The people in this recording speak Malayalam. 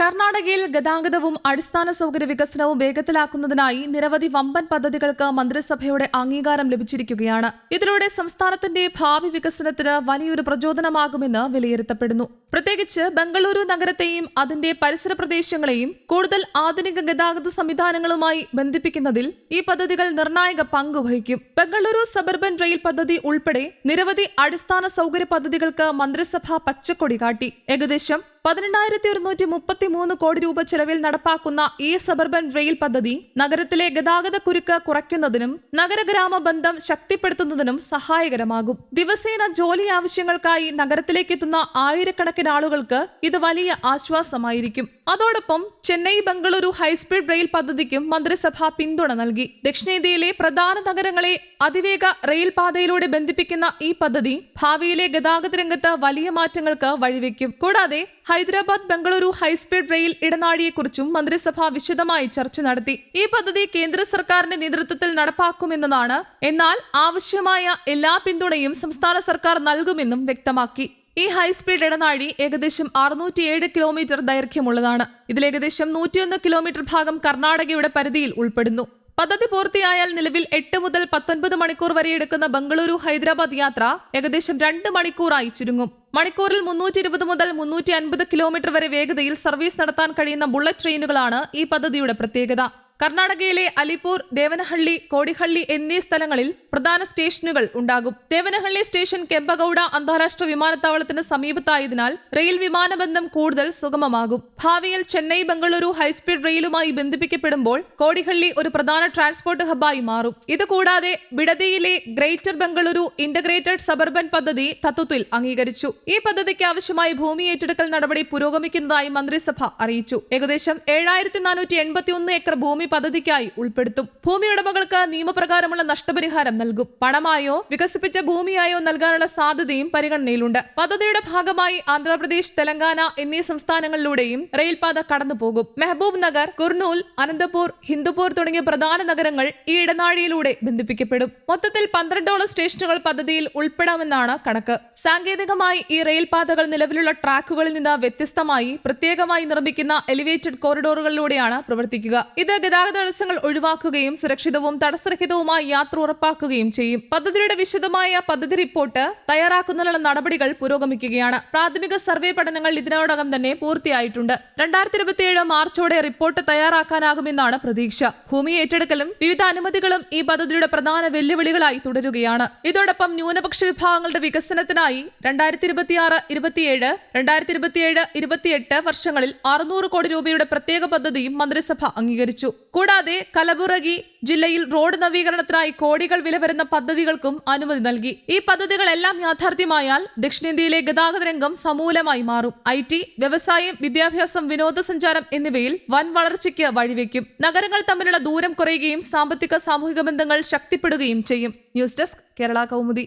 കർണാടകയിൽ ഗതാഗതവും അടിസ്ഥാന സൗകര്യ വികസനവും വേഗത്തിലാക്കുന്നതിനായി നിരവധി വമ്പൻ പദ്ധതികൾക്ക് മന്ത്രിസഭയുടെ അംഗീകാരം ലഭിച്ചിരിക്കുകയാണ്. ഇതിലൂടെ സംസ്ഥാനത്തിന്റെ ഭാവി വികസനത്തിന് വലിയൊരു പ്രചോദനമാകുമെന്ന് വിലയിരുത്തപ്പെടുന്നു. പ്രത്യേകിച്ച് ബംഗളൂരു നഗരത്തെയും അതിന്റെ പരിസര പ്രദേശങ്ങളെയും കൂടുതൽ ആധുനിക ഗതാഗത സംവിധാനങ്ങളുമായി ബന്ധിപ്പിക്കുന്നതിൽ ഈ പദ്ധതികൾ നിർണായക പങ്കുവഹിക്കും. ബംഗളൂരു സബർബൻ റെയിൽ പദ്ധതി ഉൾപ്പെടെ നിരവധി അടിസ്ഥാന സൗകര്യ പദ്ധതികൾക്ക് മന്ത്രിസഭ പച്ചക്കൊടി കാട്ടി. ഏകദേശം 18,133 കോടി രൂപ ചെലവിൽ നടപ്പാക്കുന്ന ഈ സബർബൻ റെയിൽ പദ്ധതി നഗരത്തിലെ ഗതാഗത കുരുക്ക് കുറയ്ക്കുന്നതിനും നഗരഗ്രാമ ബന്ധം ശക്തിപ്പെടുത്തുന്നതിനും സഹായകരമാകും. ദിവസേന ജോലി ആവശ്യങ്ങൾക്കായി നഗരത്തിലേക്ക് എത്തുന്ന ആയിരക്കണക്കിന് ആളുകൾക്ക് ഇത് വലിയ ആശ്വാസമായിരിക്കും. അതോടൊപ്പം ചെന്നൈ ബംഗളൂരു ഹൈസ്പീഡ് റെയിൽ പദ്ധതിക്കും മന്ത്രിസഭ പിന്തുണ നൽകി. ദക്ഷിണേന്ത്യയിലെ പ്രധാന നഗരങ്ങളെ അതിവേഗ റെയിൽ പാതയിലൂടെ ബന്ധിപ്പിക്കുന്ന ഈ പദ്ധതി ഭാവിയിലെ ഗതാഗത രംഗത്ത് വലിയ മാറ്റങ്ങൾക്ക് വഴിവെക്കും. കൂടാതെ ഹൈദരാബാദ് ബംഗളൂരു ഹൈസ്പീഡ് റെയിൽ ഇടനാഴിയെക്കുറിച്ചും മന്ത്രിസഭ വിശദമായി ചർച്ച നടത്തി. ഈ പദ്ധതി കേന്ദ്ര സർക്കാരിന്റെ നേതൃത്വത്തിൽ നടപ്പാക്കുമെന്നതാണ്. എന്നാൽ ആവശ്യമായ എല്ലാ പിന്തുണയും സംസ്ഥാന സർക്കാർ നൽകുമെന്നും വ്യക്തമാക്കി. ഈ ഹൈസ്പീഡ് ഇടനാഴി ഏകദേശം 607 കിലോമീറ്റർ ദൈർഘ്യമുള്ളതാണ്. ഇതിലേകദേശം 101 കിലോമീറ്റർ ഭാഗം കർണാടകയുടെ പരിധിയിൽ ഉൾപ്പെടുന്നു. പദ്ധതി പൂർത്തിയായാൽ നിലവിൽ 8 മുതൽ 19 മണിക്കൂർ വരെ എടുക്കുന്ന ബംഗളൂരു ഹൈദരാബാദ് യാത്ര ഏകദേശം 2 മണിക്കൂറായി ചുരുങ്ങും. മണിക്കൂറിൽ 320 മുതൽ 350 കിലോമീറ്റർ വരെ വേഗതയിൽ സർവീസ് നടത്താൻ കഴിയുന്ന ബുള്ളറ്റ് ട്രെയിനുകളാണ് ഈ പദ്ധതിയുടെ പ്രത്യേകത. കർണാടകയിലെ അലിപ്പൂർ, ദേവനഹള്ളി, കോടിഹള്ളി എന്നീ സ്ഥലങ്ങളിൽ പ്രധാന സ്റ്റേഷനുകൾ ഉണ്ടാകും. ദേവനഹള്ളി സ്റ്റേഷൻ കെമ്പഗൌഡ അന്താരാഷ്ട്ര വിമാനത്താവളത്തിന് സമീപത്തായതിനാൽ റെയിൽ വിമാനബന്ധം കൂടുതൽ സുഗമമാകും. ഭാവിയിൽ ചെന്നൈ ബംഗളൂരു ഹൈസ്പീഡ് റെയിലുമായി ബന്ധിപ്പിക്കപ്പെടുമ്പോൾ കോടിഹള്ളി ഒരു പ്രധാന ട്രാൻസ്പോർട്ട് ഹബ്ബായി മാറും. ഇതുകൂടാതെ ബിഡദിയിലെ ഗ്രേറ്റർ ബംഗളൂരു ഇന്റഗ്രേറ്റഡ് സബർബൻ പദ്ധതി തത്വത്തിൽ അംഗീകരിച്ചു. ഈ പദ്ധതിക്ക് ആവശ്യമായ ഭൂമി ഏറ്റെടുക്കൽ നടപടി പുരോഗമിക്കുന്നതായി മന്ത്രിസഭ അറിയിച്ചു. ഏകദേശം 7,481 ഏക്കർ ഭൂമി പദ്ധതിക്കായി ഉൾപ്പെടുത്തും. ഭൂമി ഉടമകൾക്ക് നിയമപ്രകാരമുള്ള നഷ്ടപരിഹാരം നൽകും. പണമായോ വികസിപ്പിച്ച ഭൂമിയായോ നൽകാനുള്ള സാധ്യതയും പരിഗണനയിലുണ്ട്. പദ്ധതിയുടെ ഭാഗമായി ആന്ധ്രാപ്രദേശ്, തെലങ്കാന എന്നീ സംസ്ഥാനങ്ങളിലൂടെയും റെയിൽപാത കടന്നുപോകും. മെഹബൂബ് നഗർ, കുർണൂൽ, അനന്തപൂർ, ഹിന്ദുപൂർ തുടങ്ങിയ പ്രധാന നഗരങ്ങൾ ഈ ഇടനാഴിയിലൂടെ ബന്ധിപ്പിക്കപ്പെടും. മൊത്തത്തിൽ 12ഓളം സ്റ്റേഷനുകൾ പദ്ധതിയിൽ ഉൾപ്പെടാമെന്നാണ് കണക്ക്. സാങ്കേതികമായി ഈ റെയിൽപാതകൾ നിലവിലുള്ള ട്രാക്കുകളിൽ നിന്ന് വ്യത്യസ്തമായി പ്രത്യേകമായി നിർമ്മിക്കുന്ന എലിവേറ്റഡ് കോറിഡോറുകളിലൂടെയാണ് പ്രവർത്തിക്കുക. ഇത് ഗതാഗത തടസ്സങ്ങൾ ഒഴിവാക്കുകയും സുരക്ഷിതവും തടസ്സരഹിതവുമായ യാത്ര ഉറപ്പാക്കുകയും ചെയ്യും. പദ്ധതിയുടെ വിശദമായ പദ്ധതി റിപ്പോർട്ട് തയ്യാറാക്കുന്നതിനുള്ള നടപടികൾ പുരോഗമിക്കുകയാണ്. പ്രാഥമിക സർവേ പഠനങ്ങൾ ഇതിനോടകം തന്നെ പൂർത്തിയായിട്ടുണ്ട്. 2027 മാർച്ചോടെ റിപ്പോർട്ട് തയ്യാറാക്കാനാകുമെന്നാണ് പ്രതീക്ഷ. ഭൂമി ഏറ്റെടുക്കലും വിവിധ അനുമതികളും ഈ പദ്ധതിയുടെ പ്രധാന വെല്ലുവിളികളായി തുടരുകയാണ്. ഇതോടൊപ്പം ന്യൂനപക്ഷ വിഭാഗങ്ങളുടെ വികസനത്തിനായി 2026-27, 2027-28 വർഷങ്ങളിൽ 600 കോടി രൂപയുടെ പ്രത്യേക പദ്ധതിയും മന്ത്രിസഭ അംഗീകരിച്ചു. കൂടാതെ കലബുറഗി ജില്ലയിൽ റോഡ് നവീകരണത്തിനായി കോടികൾ വില വരുന്ന പദ്ധതികൾക്കും അനുമതി നൽകി. ഈ പദ്ധതികളെല്ലാം യാഥാർത്ഥ്യമായാൽ ദക്ഷിണേന്ത്യയിലെ ഗതാഗത രംഗം സമൂലമായി മാറും. IT, വ്യവസായം, വിദ്യാഭ്യാസം, വിനോദസഞ്ചാരം എന്നിവയിൽ വൻ വളർച്ചയ്ക്ക് വഴിവെക്കും. നഗരങ്ങൾ തമ്മിലുള്ള ദൂരം കുറയുകയും സാമ്പത്തിക സാമൂഹിക ബന്ധങ്ങൾ ശക്തിപ്പെടുകയും ചെയ്യും. News desk, Kerala Kaumudi.